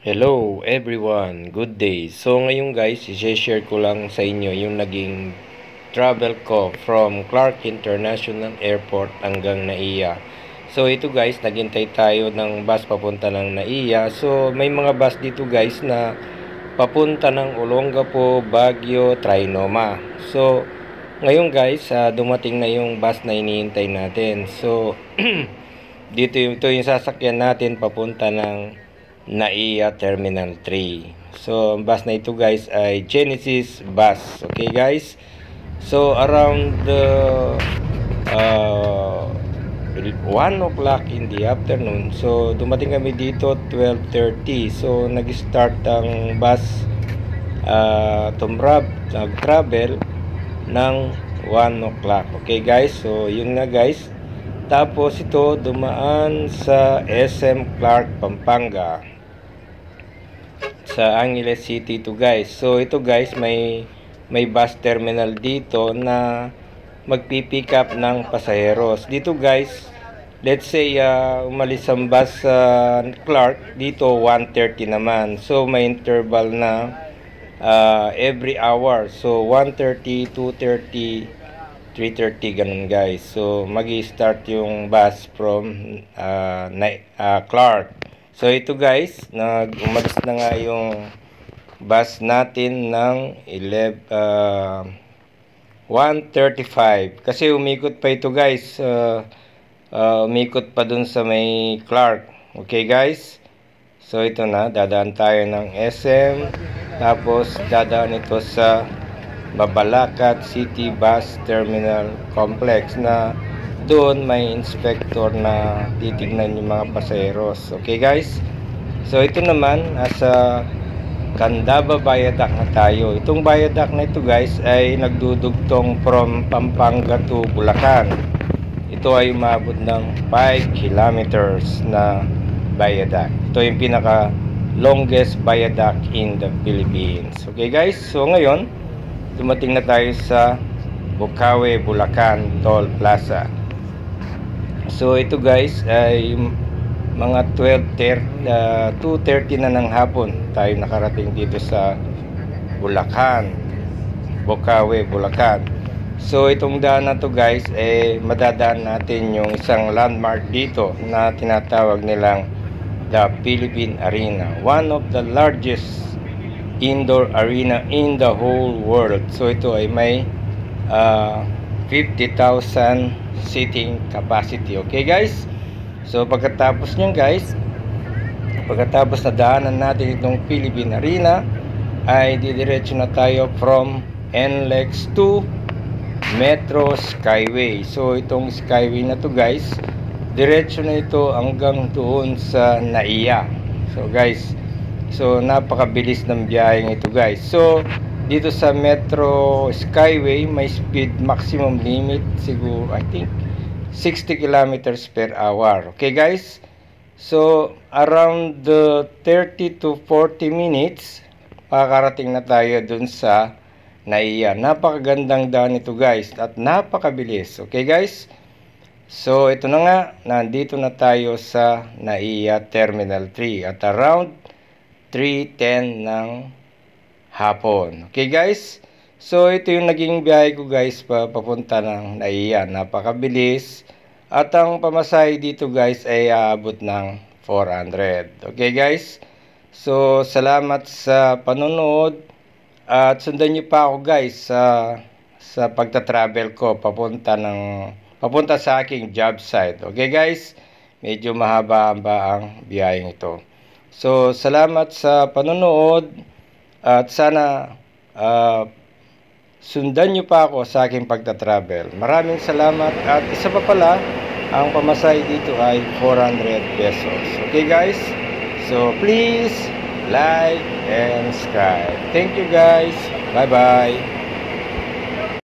Hello everyone, good day. So ngayon guys, i-share ko lang sa inyo yung naging travel ko from Clark International Airport hanggang Naiya. So ito guys, naghintay tayo ng bus papunta ng Naiya. So may mga bus dito guys na papunta ng Olongapo, Baguio, Trinoma. So ngayon guys, dumating na yung bus na iniintay natin. So ito yung sasakyan natin papunta ng Naiya Terminal 3. So, ang bus na ito guys ay Genesis bus. Okay guys? So, around uh, 1 o'clock in the afternoon. So, dumating kami dito 12:30. So, nag-start ang bus nag-travel ng 1 o'clock. Okay guys? So, yun na guys. Tapos ito dumaan sa SM Clark, Pampanga, sa Angeles City to guys. So ito guys, may bus terminal dito na magpi-pick up ng pasaheros. Dito guys, let's say umalis ang bus sa Clark, dito 1:30 naman. So may interval na every hour. So 1:30, 2:30, 3:30 ganun guys. So magi-start yung bus from Clark. So ito guys, umalis na nga yung bus natin ng 1:35. Kasi umikot pa ito guys. Umikot pa dun sa may Clark. Okay guys? So ito na, dadaan tayo ng SM. Tapos dadaan ito sa Babalacat City Bus Terminal Complex na doon may inspector na titignan yung mga pasaheros. Okay guys? So ito naman, nasa Candaba Viaduct na tayo. Itong viaduct na ito guys ay nagdudugtong from Pampanga to Bulacan. Ito ay umabot ng 5 kilometers na viaduct. Ito yung pinaka longest viaduct in the Philippines. Okay guys? So ngayon, dumating na tayo sa Bukawi, Bulacan Toll Plaza. So ito guys ay mga 2:30 na ng hapon tayo nakarating dito sa Bulacan, Bukawi, Bulacan. So itong daan na to guys madadaan natin yung isang landmark dito na tinatawag nilang the Philippine Arena, one of the largest indoor arena in the whole world. So ito ay may 50,000 seating capacity. Okay guys? So pagkatapos nyo guys, pagkatapos na daanan natin itong Philippine Arena, ay didiretso na tayo from NLEX to Metro Skyway. So itong Skyway na to guys, diretso na ito hanggang doon sa Naiya. So guys, so napakabilis ng biyaheng ito guys. So dito sa Metro Skyway may speed maximum limit siguro I think 60 kilometers per hour. Okay guys? So around 30 to 40 minutes makakarating na tayo dun sa Naiya. Napakagandang daan ito guys at napakabilis. Okay guys? So ito na nga, nandito na tayo sa Naiya Terminal 3 at around 3:10 ng hapon. Okay guys? So ito yung naging biyahe ko guys papunta ng Naiya. Napakabilis. At ang pamasahe dito guys ay aabot ng 400. Okay guys? So salamat sa panonood. At sundan niyo pa ako guys sa pagta-travel ko papunta sa aking job site. Okay guys? Medyo mahaba-haba ang biyaheng ito. So, salamat sa panonood at sana sundan nyo pa ako sa aking pagta-travel. Maraming salamat at isa pa pala, ang pamasahe dito ay 400 pesos. Okay guys? So, please like and subscribe. Thank you guys. Bye-bye.